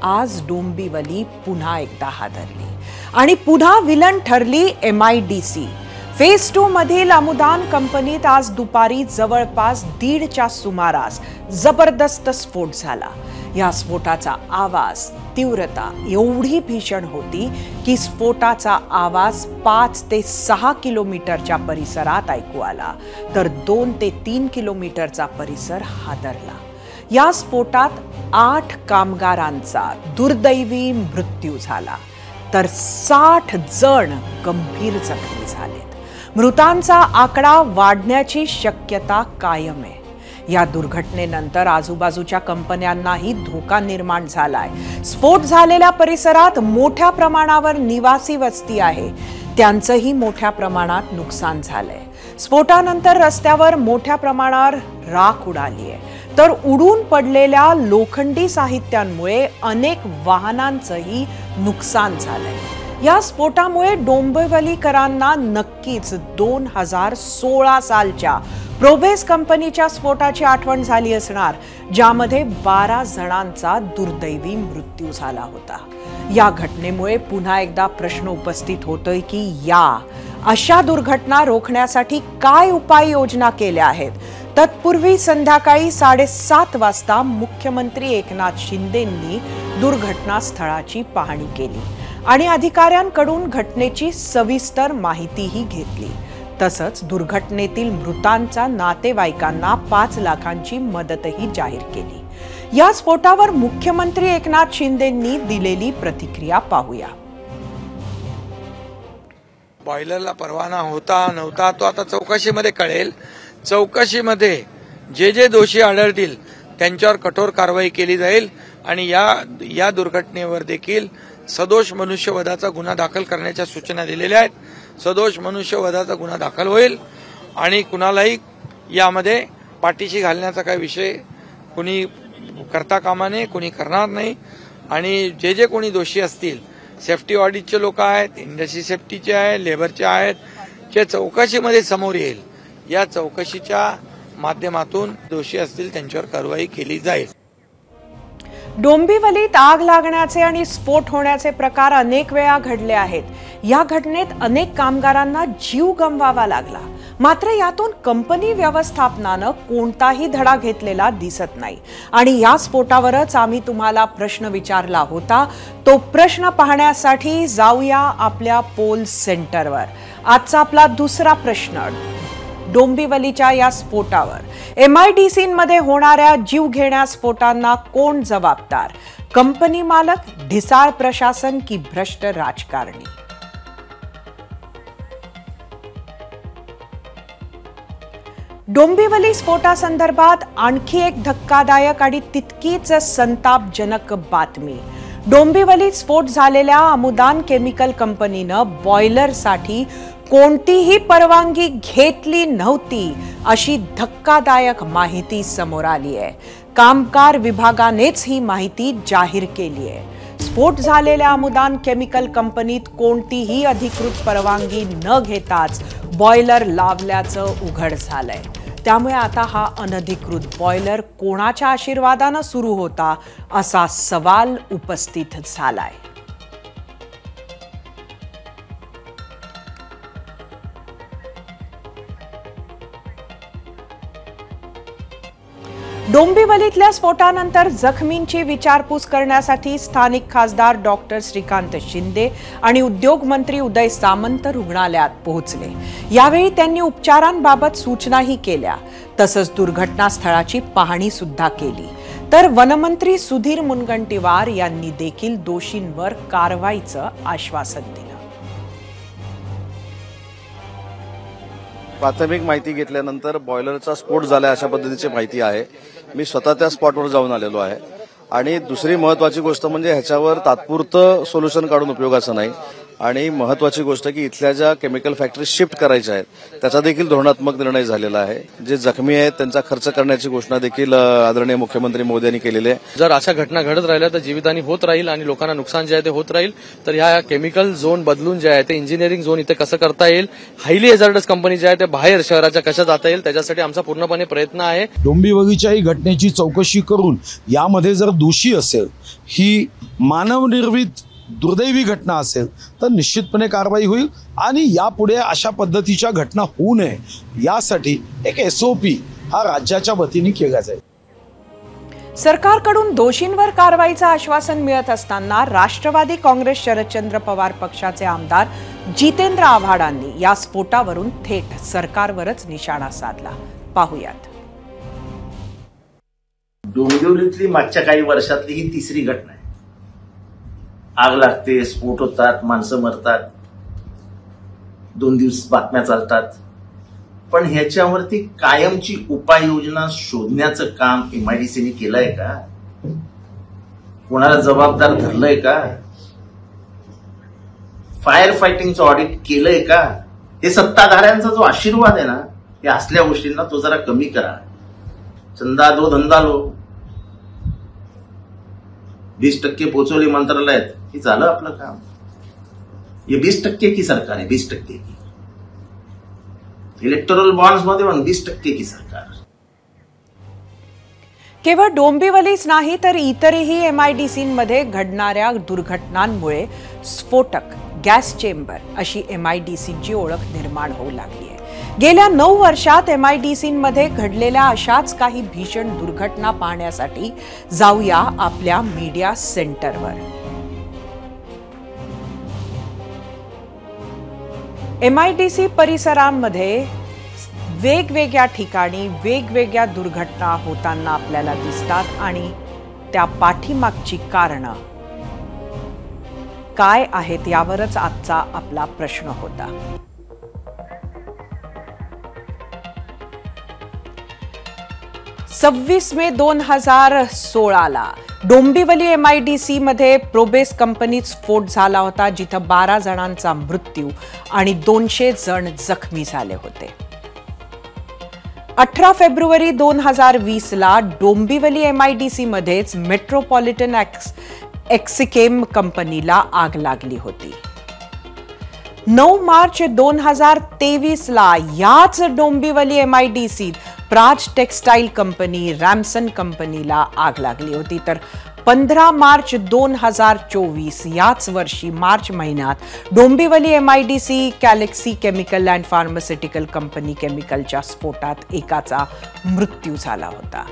आज डोंबिवली पुन्हा एकदा हादरली आणि पुन्हा विलन ठरली MIDC. फेज 2 मधील अमुदान कंपनीत आज दुपारी जवळपास 1:30च्या सुमारास जबरदस्त स्फोट झाला. या स्फोटाचा आवाज, तीव्रता एवढी भीषण होती की स्फोटाचा आवाज 5 ते 6 किलोमीटरच्या परिसरात ऐकू आला, तर 2 ते 3 किलोमीटरचा परिसर हादरला. या स्फोटात 8 कामगारांचा दुर्दैवी मृत्यू झाला, तर 60 जण गंभीर जखमी झालेत. मृतांचा आकडा वाढण्याची शक्यता कायम आहे. या दुर्घटनेनंतर आजूबाजूच्या कंपन्यांनाही धोका निर्माण झालाय. स्फोट झालेल्या परिसरात मोठ्या प्रमाणावर निवासी वस्ती आहे, त्यांचंही मोठ्या प्रमाणात नुकसान झालंय. स्फोटानंतर रस्त्यावर मोठ्या प्रमाणावर राख उडाली आहे, तर उडून पडलेल्या लोखंडी साहित्यांमुळे अनेक वाहनांचंही नुकसान झालंय. या स्फोटामुळे डोंबिवलीकरांना नक्कीच 2016 सालच्या प्रोबेस कंपनीच्या स्फोटाची आठवण झाली असणार, ज्यामध्ये 12 जणांचा दुर्दैवी मृत्यू झाला होता. या घटनेमुळे पुन्हा एकदा प्रश्न उपस्थित होतोय की या अशा दुर्घटना रोखण्यासाठी काय उपाययोजना केल्या आहेत. तत्पूर्वी संध्याकाळी 7:30 वाजता मुख्यमंत्री एकनाथ शिंदेंनी दुर्घटनास्थळाची पाहणी केली आणि अधिकाऱ्यांकडून घटनेची सविस्तर माहितीही घेतली. तसंच दुर्घटनेतील मृतांच्या नातेवाईकांना 5 लाखांची मदतही जाहीर केली. या स्फोटावर मुख्यमंत्री एकनाथ शिंदेंनी दिलेली प्रतिक्रिया पाहूया. बॉयलरला परवाना होता नव्हता तो आता चौकशीमध्ये कळेल. चौकशीमध्ये जे दोषी आढळतील त्यांच्यावर कठोर कारवाई केली जाईल आणि या दुर्घटनेवर देखील सदोष मनुष्यवधाचा गुन्हा दाखल करण्याच्या सूचना दिलेल्या आहेत. सदोष मनुष्यवधाचा गुन्हा दाखल होईल आणि कुणालाही यामध्ये पाठीशी घालण्याचा काही विषय कुणी करता कामा नये, कुणी करणार नाही. आणि जे कोणी दोषी असतील, सेफ्टी ऑडिटचे लोक आहेत, इंडस्ट्री सेफ्टीचे आहेत, लेबरचे आहेत, जे चौकशीमध्ये समोर येईल. या चौकशीच्या माध्यमातून दोषी असतील त्यांच्यावर कारवाई केली जाईल. डोंबिवलीत आग लागण्याचे आणि स्फोट होण्याचे प्रकार अनेक वेळा घडले आहेत. या घटनेत अनेक कामगारांना जीव गमवावा लागला. मात्र यातून कंपनी व्यवस्थापनानं कोणताही धडा घेतलेला दिसत नाही. आणि या स्फोटावरच आम्ही तुम्हाला प्रश्न विचारला होता. तो प्रश्न पाहण्यासाठी जाऊया आपल्या पोल सेंटरवर. आजचा आपला दुसरा प्रश्न डोंबिवलीच्या या स्फोटावर MIDCमध्ये होणाऱ्या जीवघेण्या स्फोटांना कोण जबाबदार? कंपनी मालक, ढिसाळ प्रशासन की भ्रष्ट राजकारणी? डोंबिवली स्फोटासंदर्भात आणखी एक धक्कादायक आणि तितकीच संतापजनक बातमी. डोंबिवलीत स्फोट झालेल्या अमुदान केमिकल कंपनीनं बॉयलरसाठी कोणतीही परवानगी घेतली नव्हती अशी धक्कादायक माहिती समोर आली आहे. कामगार विभागानेच ही माहिती जाहीर केली आहे. स्फोट झालेल्या अमुदान केमिकल कंपनीत कोणतीही अधिकृत परवानगी न घेताच बॉयलर लावल्याचं उघड झालंय. त्यामुळे आता हा अनधिकृत बॉयलर कोणाच्या आशीर्वादानं सुरू होता असा सवाल उपस्थित झालाय. डोंबिवलीतल्या स्फोटानंतर जखमींची विचारपूस करण्यासाठी स्थानिक खासदार डॉक्टर श्रीकांत शिंदे आणि उद्योग मंत्री उदय सामंत रुग्णालयात पोहोचले. यावेळी त्यांनी उपचारांबाबत सूचनाही केल्या. तसंच दुर्घटनास्थळाची पाहणी सुद्धा केली. तर वनमंत्री सुधीर मुनगंटीवार यांनी देखील दोषींवर कारवाईचं आश्वासन दिलं. प्राथमिक माहिती घेतल्यानंतर बॉयलरचा स्फोट झाला अशा पद्धतीची माहिती आहे. मी स्वतः त्या स्पॉटवर जाऊन आलेलो आहे. आणि दुसरी महत्वाची गोष्ट म्हणजे ह्याच्यावर तात्पुरतं सोल्युशन काढून उपयोगाचं नाही आणि महत्वाची गोष्ट की इथल्या ज्या केमिकल फॅक्टरी शिफ्ट करायच्या आहेत त्याचा देखील धोरणात्मक निर्णय झालेला आहे. जे जखमी आहेत त्यांचा खर्च करण्याची घोषणा देखील आदरणीय मुख्यमंत्री मोदी यांनी केलेली आहे. जर अशा घटना घडत राहिल्या तर जीवितहानी होत राहील आणि लोकांना नुकसान जे आहे ते होत राहील. तर ह्या केमिकल झोन बदलून जे आहे ते इंजिनिअरिंग झोन इथे कसं करता येईल, हायली हेझार्डस कंपनी जे आहे ते बाहेर शहराच्या कशा जाता येईल त्याच्यासाठी आमचा पूर्णपणे प्रयत्न आहे. डोंबिवलीच्याही घटनेची चौकशी करून यामध्ये जर दोषी असेल, ही मानवनिर्मित दुर्दैवी घटना असेल तर निश्चितपणे कारवाई होईल आणि यापुढे अशा पद्धतीच्या घटना होऊ नये यासाठी एक SOP हा राज्याच्या वतीने केला जाईल. सरकारकडून दोषींवर कारवाईचं आश्वासन मिळत असताना राष्ट्रवादी काँग्रेस शरदचंद्र पवार पक्षाचे आमदार जितेंद्र आव्हाडांनी या स्फोटावरून थेट सरकारवरच निशाणा साधला. पाहूयात. डोंबिवलीतली मागच्या काही वर्षातली ही तिसरी घटना आहे. आग लागते, स्फोट होतात, माणसं मरतात, 2 दिवस बातम्या चालतात, पण ह्याच्यावरती कायमची उपाययोजना शोधण्याचं काम MIDCने केलंय का? कोणाला जबाबदार धरलंय का? फायर फायटिंगचं ऑडिट केलंय का? हे सत्ताधाऱ्यांचा जो आशीर्वाद आहे ना, हे असल्या गोष्टींना तो जरा कमी करा. चंदा दो धंदा लो, 20% पोचवली मंत्रालयात की झालं आपलं काम. हे 20% की सरकार आहे, 20% की इलेक्टोरल बॉन्ड्स मध्ये 20% की सरकार. केवळ डोंबिवलीच नाही तर इतरही MIDCमध्ये घडणाऱ्या दुर्घटनांमुळे स्फोटक, गॅस चेंबर अशी MIDCची ओळख निर्माण होऊ लागली आहे. गेल्या 9 वर्षात MIDCमध्ये घडलेल्या अशाच काही भीषण दुर्घटना पाहण्यासाठी जाऊया आपल्या मीडिया सेंटरवर. MIDC परिसरांमध्ये वेगवेगळ्या ठिकाणी वेगवेगळ्या दुर्घटना होताना आपल्याला दिसतात आणि त्या पाठीमागची कारणं काय आहेत यावरच आजचा आपला प्रश्न होता. मे 2016 डोंबिवली MIDCमध्ये प्रोबेस कंपनीत स्फोट झाला होता, जिथं 12 जणांचा मृत्यू आणि 200 जण जखमी झाले होते. 18 फेब्रुवारी 2020 डोंबिवली MIDCमध्येच मेट्रोपॉलिटन एक्सिकेम कंपनीला आग लागली होती. 9 मार्च 2023 याच डोंबिवली MIDCत प्राज टेक्सटाईल कंपनी, रॅमसन कंपनीला आग लागली होती. तर 15 मार्च 2024 याच वर्षी मार्च महिन्यात Dombivli MIDC galaxy chemical and pharmaceutical company केमिकलच्या स्फोटात एकाचा मृत्यू झाला होता.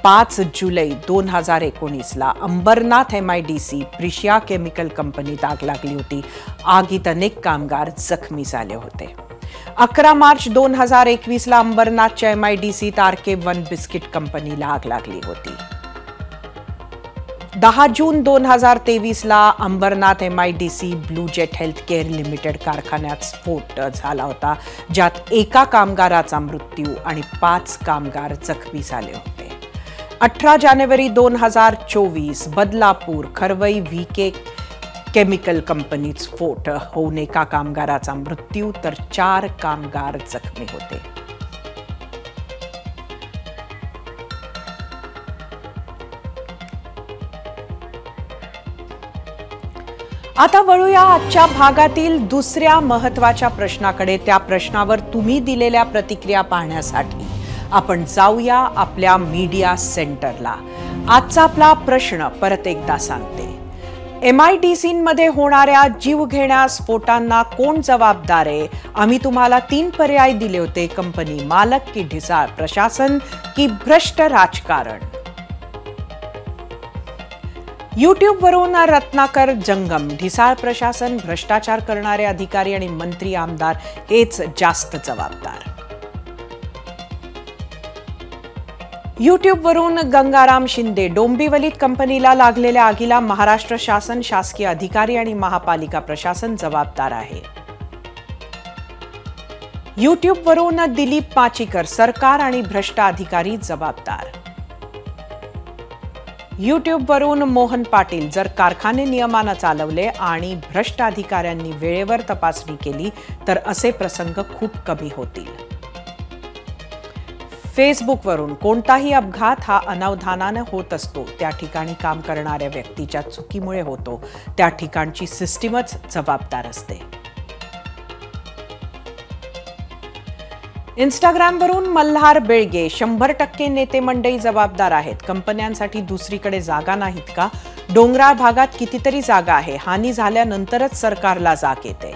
5 जुलै 2019 अंबरनाथ MIDC प्रिशिया केमिकल कंपनीत आग लागली होती. आगीत अनेक कामगार जखमी झाले होते. 11 मार्च 2021 अंबरनाथच्या MIDCत RK1 बिस्किट कंपनीला आग लागली होती. 10 जून 2023 अंबरनाथ MIDC ब्लूजेट हेल्थकेअर लिमिटेड कारखान्यात स्फोट झाला होता, ज्यात एका कामगाराचा मृत्यू आणि 5 कामगार जखमी झाले होते. 18 जानेवारी 2024 बदलापूर खरवई VK केमिकल कंपनीत स्फोट होऊन एका कामगाराचा मृत्यू तर 4 कामगार जखमी होते. आता वळूया आजच्या भागातील दुसऱ्या महत्त्वाच्या प्रश्नाकडे. त्या प्रश्नावर तुम्ही दिलेल्या प्रतिक्रिया पाहण्यासाठी आपण जाऊया आपल्या मीडिया सेंटरला. आजचा आपला प्रश्न परत एकदा सांगते. MIDCमध्ये होणाऱ्या जीवघेण्या स्फोटांना कोण जबाबदार आहे? आम्ही तुम्हाला 3 पर्याय दिले होते. कंपनी मालक की ढिसाळ प्रशासन की भ्रष्ट राजकारण? यूट्यूबवरून रत्नाकर जंगम, ढिसाळ प्रशासन, भ्रष्टाचार करणारे अधिकारी आणि मंत्री आमदार हेच जास्त जबाबदार. यूट्यूबवरून गंगाराम शिंदे, डोंबिवलीत कंपनीला लागलेल्या आगीला महाराष्ट्र शासन, शासकीय अधिकारी आणि महापालिका प्रशासन जबाबदार आहे. यूट्यूबवरून दिलीप पाचीकर, सरकार आणि भ्रष्ट अधिकारी जबाबदार. यूट्यूबवरून मोहन पाटील, जर कारखाने नियमानं चालवले आणि भ्रष्ट अधिकाऱ्यांनी वेळेवर तपासणी केली तर असे प्रसंग खूप कमी होतील. फेसबुकवरून, कोणताही अपघात हा अनावधानानं होत असतो. त्या ठिकाणी काम करणाऱ्या व्यक्तीच्या चुकीमुळे होतो. त्या ठिकाणची सिस्टीमच जबाबदार असते. इंस्टाग्रामवरून मल्हार बेळगे, 100% नेते मंडळी जबाबदार आहेत. कंपन्यांसाठी दुसरीकडे जागा नाहीत का? डोंगराळ भागात कितीतरी जागा आहे. हानी झाल्यानंतरच सरकारला जाग येते.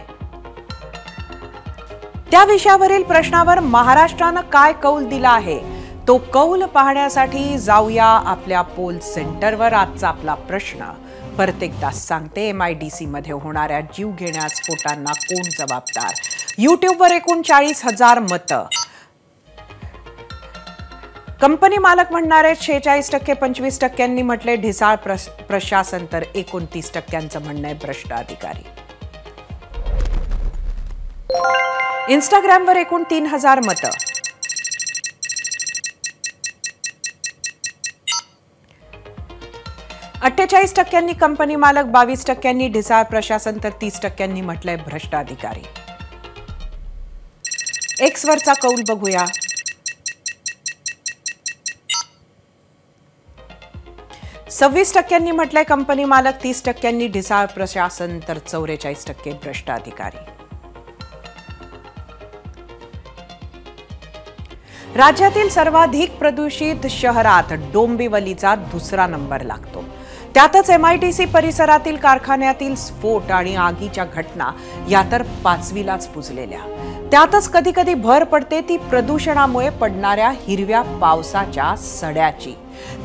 त्या विषयावरील प्रश्नावर महाराष्ट्रानं काय कौल दिला आहे, तो कौल पाहण्यासाठी जाऊया आपल्या पोल सेंटरवर. आजचा आपला प्रश्न परत एकदा सांगते, MIDC मध्ये होणाऱ्या जीवघेण्या स्फोटांना कोण जबाबदार? यूट्यूबवर एकूण 40,000 मतं. कंपनी मालक म्हणणारे 46%, 25%नी म्हटले ढिसाळ प्रशासन, तर 29%चं म्हणणं आहे भ्रष्ट अधिकारी. इंस्टाग्रामवर एकूण 3,000 मतं. %48 कंपनी मालक, 22% ढिसाळ प्रशासन, तर 30% म्हटलंय भ्रष्ट अधिकारी. एक्सवरचा कौल बघूया. %26 म्हटलंय कंपनी मालक, 30% ढिसाळ प्रशासन, तर 44% भ्रष्ट अधिकारी. राज्यातील सर्वाधिक प्रदूषित शहरात डोंबिवलीचा दुसरा नंबर लागतो. त्यातच MIDC परिसरातील कारखान्यातील स्फोट आणि आगीच्या घटना या तर 5वीलाच पुजलेल्या. त्यातच कधी कधी भर पडते ती प्रदूषणामुळे पडणाऱ्या हिरव्या पावसाच्या सड्याची,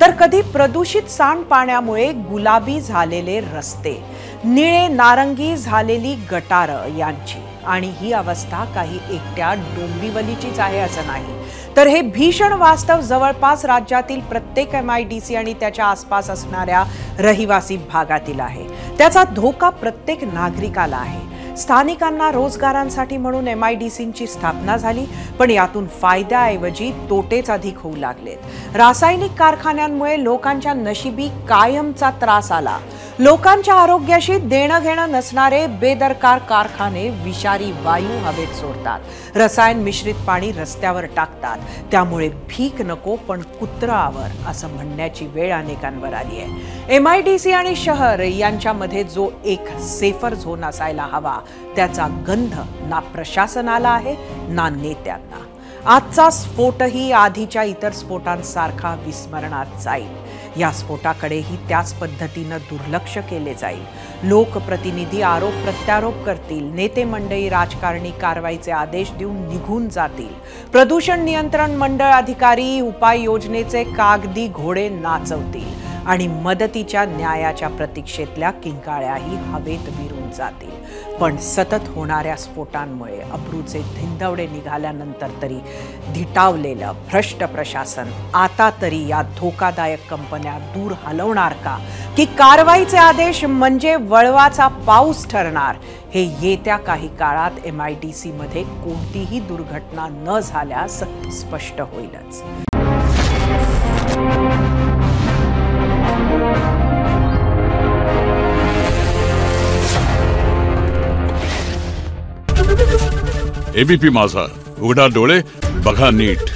तर कधी प्रदूषित सांडपाण्यामुळे गुलाबी झालेले रस्ते, निळे नारंगी झालेली गटारं यांची. आणि ही अवस्था काही एकट्या डोंबिवलीचीच आहे असं नाही, तर हे भीषण वास्तव जवळपास राज्यातील प्रत्येक MIDC आणि त्याच्या आसपास असणाऱ्या रहिवासी भागातील आहे. त्याचा धोका प्रत्येक नागरिकाला आहे. स्थानिकांना रोजगारांसाठी म्हणून MIDCची स्थापना झाली, पण यातून फायद्याऐवजी तोटेच अधिक होऊ लागलेत. रासायनिक कारखान्यांमुळे लोकांच्या नशिबी कायमचा त्रास आला. लोकांच्या आरोग्याशी देणं घेणं नसणारे बेदरकार कारखाने विषारी वायू हवेत सोडतात, रसायन मिश्रित पाणी रस्त्यावर टाकतात. त्यामुळे भीक नको पण कुत्रं आवर असं म्हणण्याची वेळ अनेकांवर आली आहे. MIDC आणि शहर यांच्यामध्ये जो एक सेफर झोन असायला हवा, त्याचा गंध ना प्रशासनाला आहे ना नेत्यांना. आजचा स्फोटही आधीच्या इतर स्फोटांसारखा विस्मरणात जाईल. या स्फोटाकडेही त्याच पद्धतीनं दुर्लक्ष केले जाईल. लोकप्रतिनिधी आरोप प्रत्यारोप करतील, नेते मंडळी राजकारणी कारवाईचे आदेश देऊन निघून जातील, प्रदूषण नियंत्रण मंडळ अधिकारी उपाययोजनेचे कागदी घोडे नाचवतील आणि मदतीच्या न्यायाच्या प्रतीक्षेतल्या किंकाळ्याही हवेत विरून जातील. पण सतत होणाऱ्या स्फोटांमुळे अब्रूचे धिंदवडे निघाल्यानंतर तरी धिटावलेलं भ्रष्ट प्रशासन आता तरी या धोकादायक कंपन्या दूर हलवणार का, की कारवाईचे आदेश म्हणजे वळवाचा पाऊस ठरणार? हे येत्या काही काळात MIDC मध्ये कोणतीही दुर्घटना न झाल्यास स्पष्ट होईलच. ABP माझा, उघडा डोळे बघा नीट.